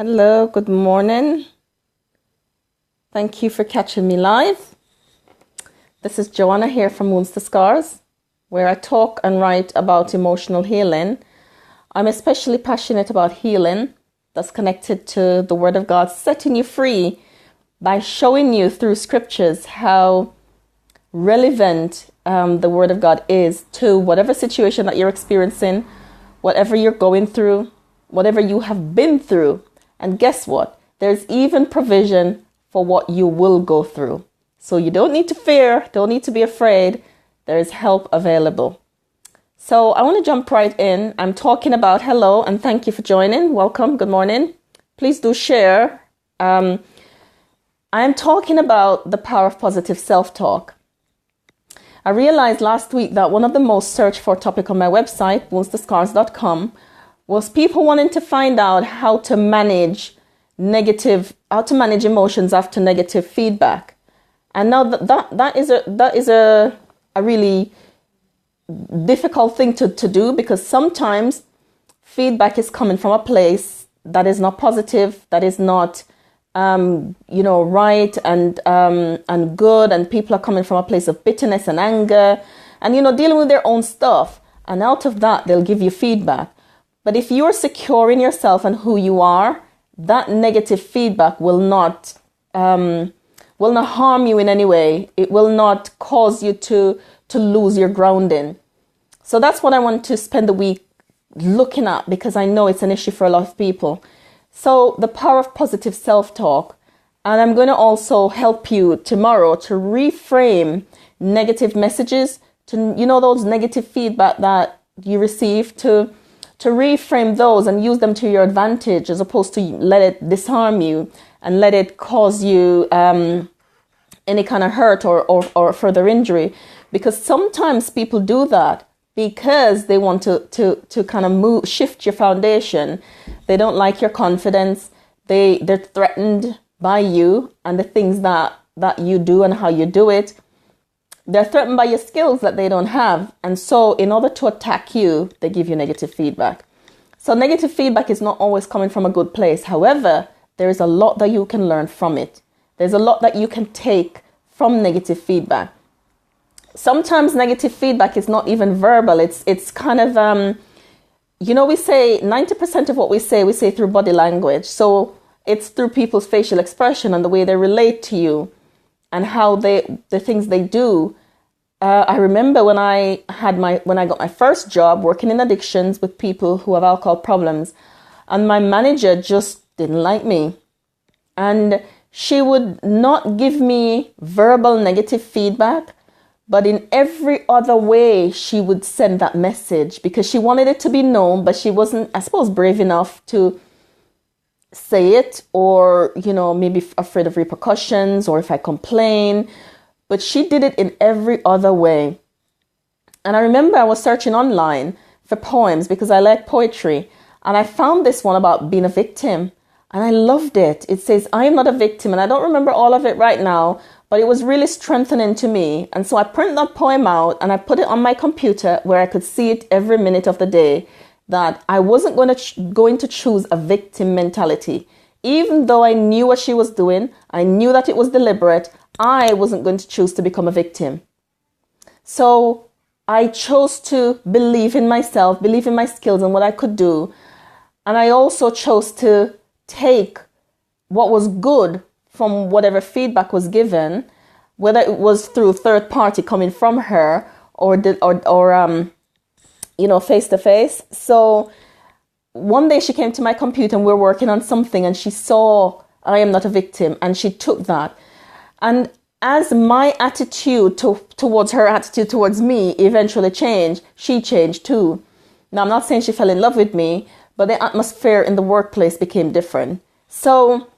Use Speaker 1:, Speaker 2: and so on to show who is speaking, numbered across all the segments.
Speaker 1: Hello, good morning. Thank you for catching me live. This is Joanna here from Wounds to Scars, where I talk and write about emotional healing. I'm especially passionate about healing that's connected to the Word of God, setting you free by showing you through scriptures how relevant the Word of God is to whatever situation that you're experiencing, whatever you're going through, whatever you have been through. And guess what? There's even provision for what you will go through. So you don't need to fear, don't need to be afraid. There is help available. So I want to jump right in. I'm talking about hello and thank you for joining. Welcome. Good morning. Please do share. I'm talking about the power of positive self-talk. I realized last week that one of the most searched for topic on my website, woundstoscars.com, was people wanting to find out how to manage emotions after negative feedback. And now that is a really difficult thing to do, because sometimes feedback is coming from a place that is not positive, that is not right and good, and people are coming from a place of bitterness and anger and dealing with their own stuff, and out of that they'll give you feedback. But if you're secure in yourself and who you are, that negative feedback will not harm you in any way. It will not cause you to lose your grounding. So that's what I want to spend the week looking at, because I know it's an issue for a lot of people. So the power of positive self-talk. And I'm going to also help you tomorrow to reframe negative messages, to those negative feedback that you receive, to reframe those and use them to your advantage, as opposed to let it disarm you and let it cause you any kind of hurt or further injury. Because sometimes people do that because they want to kind of shift your foundation. They don't like your confidence. They're threatened by you and the things that you do and how you do it. They're threatened by your skills that they don't have. And so in order to attack you, they give you negative feedback. So negative feedback is not always coming from a good place. However, there is a lot that you can learn from it. There's a lot that you can take from negative feedback. Sometimes negative feedback is not even verbal. It's kind of, we say 90% of what we say through body language. So it's through people's facial expression and the way they relate to you and how the things they do. I remember when I got my first job working in addictions with people who have alcohol problems, and my manager just didn't like me. And she would not give me verbal negative feedback, but in every other way, she would send that message, because she wanted it to be known, but she wasn't, I suppose, brave enough to say it, or, maybe afraid of repercussions, or if I complain. But she did it in every other way. And I remember I was searching online for poems because I like poetry. And I found this one about being a victim. And I loved it. It says, I am not a victim. And I don't remember all of it right now, but it was really strengthening to me. And so I printed that poem out and I put it on my computer where I could see it every minute of the day, that I wasn't going to choose a victim mentality. Even though I knew what she was doing, I knew that it was deliberate, I wasn't going to choose to become a victim. So I chose to believe in myself, believe in my skills and what I could do. And I also chose to take what was good from whatever feedback was given, whether it was through third party coming from her or face to face. So one day she came to my computer and we were working on something, and she saw I am not a victim, and she took that. And as my attitude towards her attitude towards me eventually changed, she changed too. Now, I'm not saying she fell in love with me, but the atmosphere in the workplace became different. So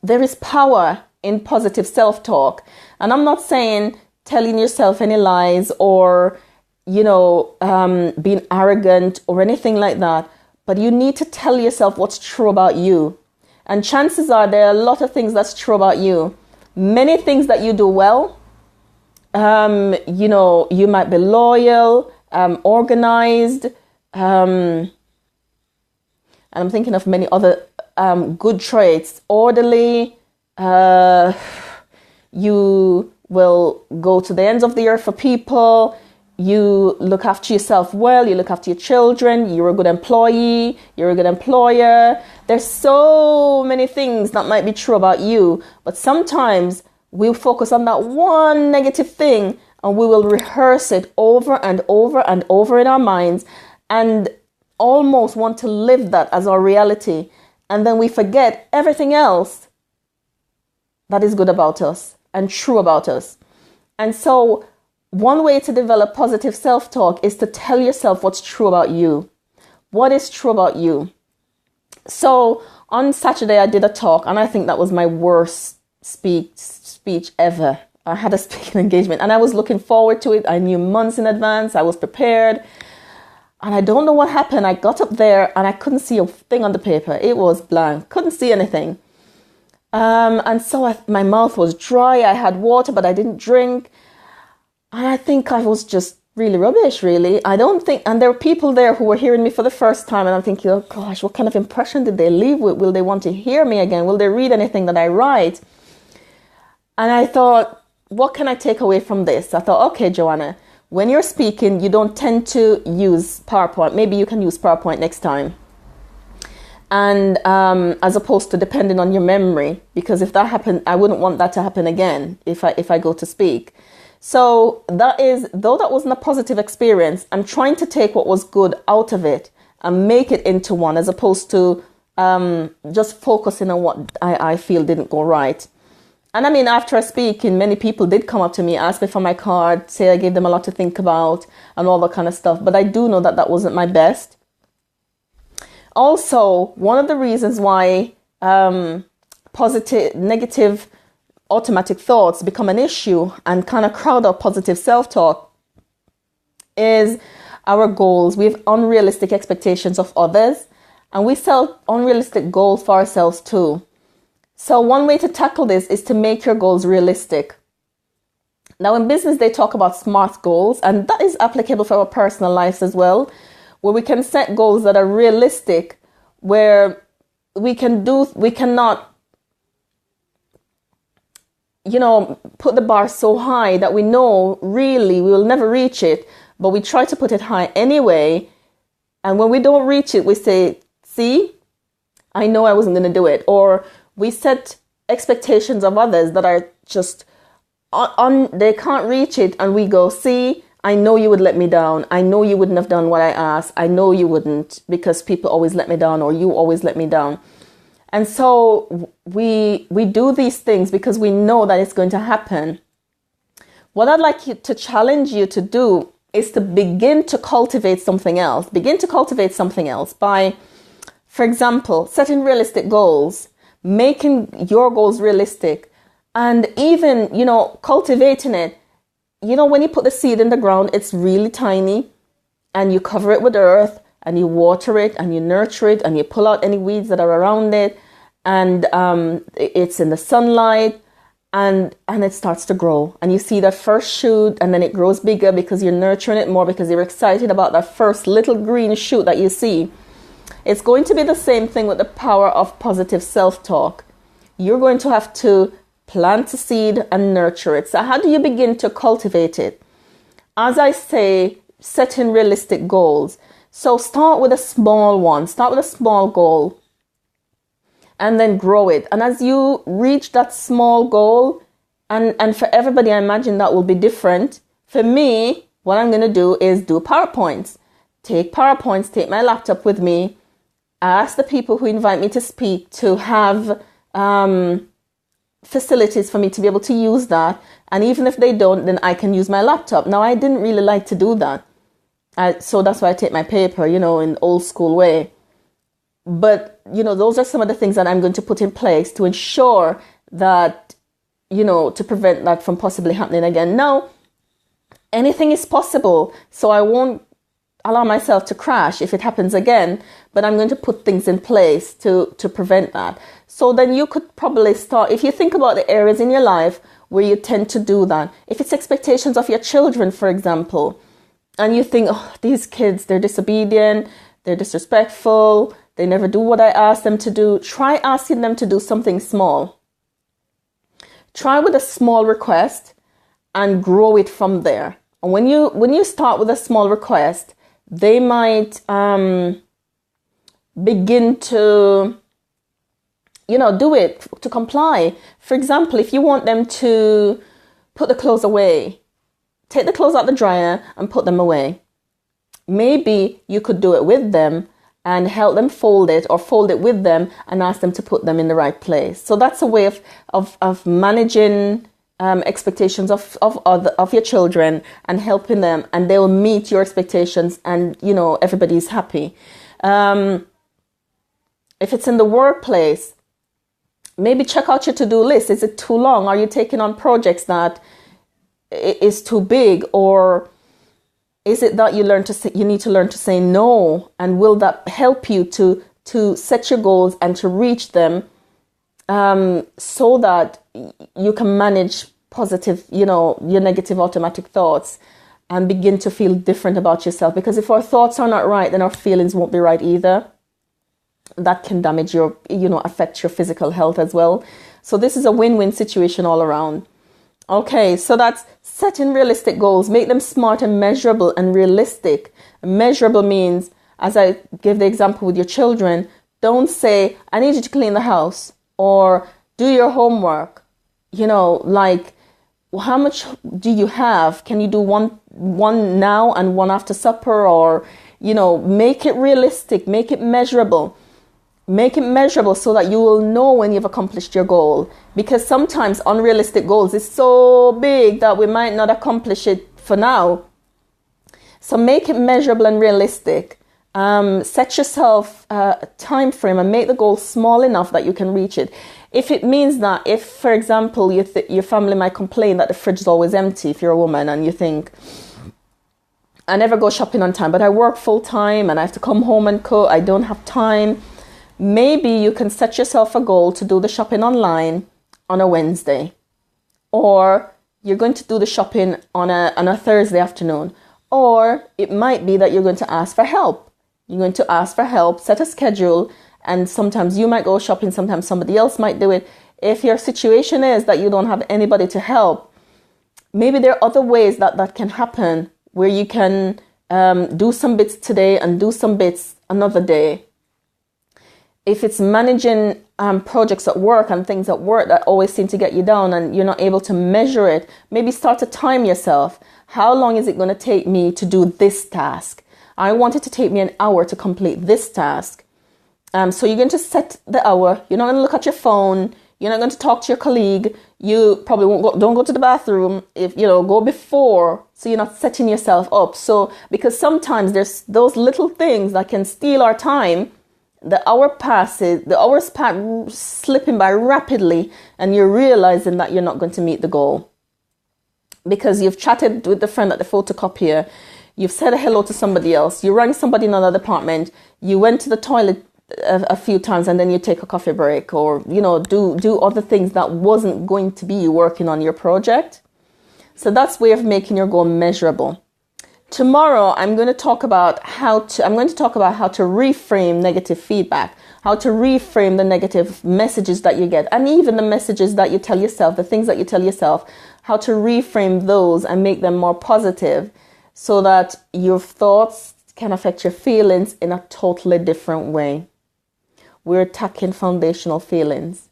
Speaker 1: there is power in positive self-talk. And I'm not saying telling yourself any lies or, being arrogant or anything like that. But you need to tell yourself what's true about you. And chances are there are a lot of things that's true about you. Many things that you do well. You might be loyal, organized, and I'm thinking of many other good traits. Orderly, you will go to the ends of the earth for people. You look after yourself well, you look after your children, you're a good employee, you're a good employer. There's so many things that might be true about you, but sometimes we'll focus on that one negative thing and we will rehearse it over and over and over in our minds and almost want to live that as our reality. And then we forget everything else that is good about us and true about us. And so one way to develop positive self-talk is to tell yourself what's true about you. What is true about you? So on Saturday, I did a talk, and I think that was my worst speech ever. I had a speaking engagement, and I was looking forward to it. I knew months in advance. I was prepared. And I don't know what happened. I got up there, and I couldn't see a thing on the paper. It was blank. Couldn't see anything. And so my mouth was dry. I had water, but I didn't drink. And I think I was just really rubbish, really. I don't think, and there were people there who were hearing me for the first time, and I'm thinking, oh gosh, what kind of impression did they leave with? Will they want to hear me again? Will they read anything that I write? And I thought, what can I take away from this? I thought, okay, Joanna, when you're speaking, you don't tend to use PowerPoint. Maybe you can use PowerPoint next time. And as opposed to depending on your memory, because if that happened, I wouldn't want that to happen again if I go to speak. So though that wasn't a positive experience, I'm trying to take what was good out of it and make it into one, as opposed to just focusing on what I feel didn't go right. And I mean, after I speaking, many people did come up to me, ask me for my card, say I gave them a lot to think about and all that kind of stuff. But I do know that that wasn't my best. Also, one of the reasons why negative automatic thoughts become an issue and kind of crowd out positive self-talk is our goals. We have unrealistic expectations of others, and we set unrealistic goals for ourselves too. So one way to tackle this is to make your goals realistic. Now in business, they talk about SMART goals, and that is applicable for our personal lives as well, where we can set goals that are realistic, where we cannot put the bar so high that we know really we will never reach it, but we try to put it high anyway. And when we don't reach it, we say, see, I know I wasn't going to do it. Or we set expectations of others that are just they can't reach it. And we go, see, I know you would let me down. I know you wouldn't have done what I asked. I know you wouldn't, because people always let me down, or you always let me down. And so we do these things because we know that it's going to happen. What I'd like to challenge you to do is to begin to cultivate something else. Begin to cultivate something else by, for example, setting realistic goals, making your goals realistic, and even, cultivating it. When you put the seed in the ground, it's really tiny, and you cover it with earth, and you water it, and you nurture it, and you pull out any weeds that are around it, and it's in the sunlight, and it starts to grow. And you see that first shoot, and then it grows bigger because you're nurturing it more, because you're excited about that first little green shoot that you see. It's going to be the same thing with the power of positive self-talk. You're going to have to plant a seed and nurture it. So how do you begin to cultivate it? As I say, setting realistic goals. So start with a small one. Start with a small goal and then grow it. And as you reach that small goal, and for everybody, I imagine that will be different. For me, what I'm going to do is do PowerPoints. Take PowerPoints, take my laptop with me, ask the people who invite me to speak to have facilities for me to be able to use that. And even if they don't, then I can use my laptop. Now, I didn't really like to do that. So that's why I take my paper, in old school way. But, those are some of the things that I'm going to put in place to ensure that, to prevent that from possibly happening again. Now, anything is possible. So I won't allow myself to crash if it happens again, but I'm going to put things in place to prevent that. So then you could probably start, if you think about the areas in your life where you tend to do that, if it's expectations of your children, for example, and you think, oh, these kids, they're disobedient, they're disrespectful, They never do what I ask them to do. Try asking them to do something small. Try with a small request and grow it from there. And when you start with a small request, they might begin to, do it, to comply. For example, if you want them to put the clothes away, take the clothes out the dryer and put them away. Maybe you could do it with them and help them fold it, or fold it with them and ask them to put them in the right place. So that's a way of managing expectations of your children and helping them, and they'll meet your expectations, and everybody's happy. If it's in the workplace, maybe check out your to-do list. Is it too long? Are you taking on projects that is too big? Or is it that you need to learn to say no? And will that help you to set your goals and to reach them, so that you can manage positive, your negative automatic thoughts, and begin to feel different about yourself? Because if our thoughts are not right, then our feelings won't be right either. That can damage your, affect your physical health as well. So this is a win-win situation all around. Okay, so that's setting realistic goals. Make them smart and measurable and realistic. Measurable means, as I give the example with your children, don't say, I need you to clean the house, or do your homework. Like, how much do you have? Can you do one now and one after supper? Or, make it realistic, make it measurable. Make it measurable so that you will know when you've accomplished your goal. Because sometimes unrealistic goals is so big that we might not accomplish it for now. So make it measurable and realistic. Set yourself a time frame and make the goal small enough that you can reach it. If it means that, if, for example, your family might complain that the fridge is always empty, if you're a woman and you think, I never go shopping on time, but I work full time and I have to come home and cook, I don't have time. Maybe you can set yourself a goal to do the shopping online on a Wednesday, or you're going to do the shopping on a Thursday afternoon, or it might be that you're going to ask for help. You're going to ask for help, set a schedule, and sometimes you might go shopping, sometimes somebody else might do it. If your situation is that you don't have anybody to help, maybe there are other ways that can happen, where you can do some bits today and do some bits another day. If it's managing projects at work and things at work that always seem to get you down and you're not able to measure it, maybe start to time yourself. How long is it going to take me to do this task? I want it to take me an hour to complete this task. So you're going to set the hour. You're not going to look at your phone. You're not going to talk to your colleague. You probably don't go to the bathroom. If go before, so you're not setting yourself up. So because sometimes there's those little things that can steal our time. The hours pass slipping by rapidly, and you're realizing that you're not going to meet the goal because you've chatted with the friend at the photocopier, you've said hello to somebody else, you rang somebody in another department, you went to the toilet a few times, and then you take a coffee break, or do other things that wasn't going to be you working on your project. So that's way of making your goal measurable. Tomorrow, I'm going to talk about how to reframe negative feedback, how to reframe the negative messages that you get, and even the messages that you tell yourself, the things that you tell yourself, how to reframe those and make them more positive so that your thoughts can affect your feelings in a totally different way. We're attacking foundational feelings.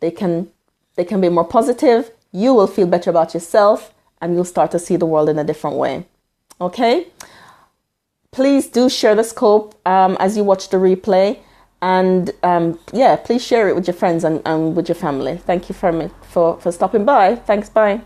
Speaker 1: They can be more positive. You will feel better about yourself, and you'll start to see the world in a different way. Okay, please do share the scope as you watch the replay, and please share it with your friends and with your family. Thank you for stopping by. Thanks, bye.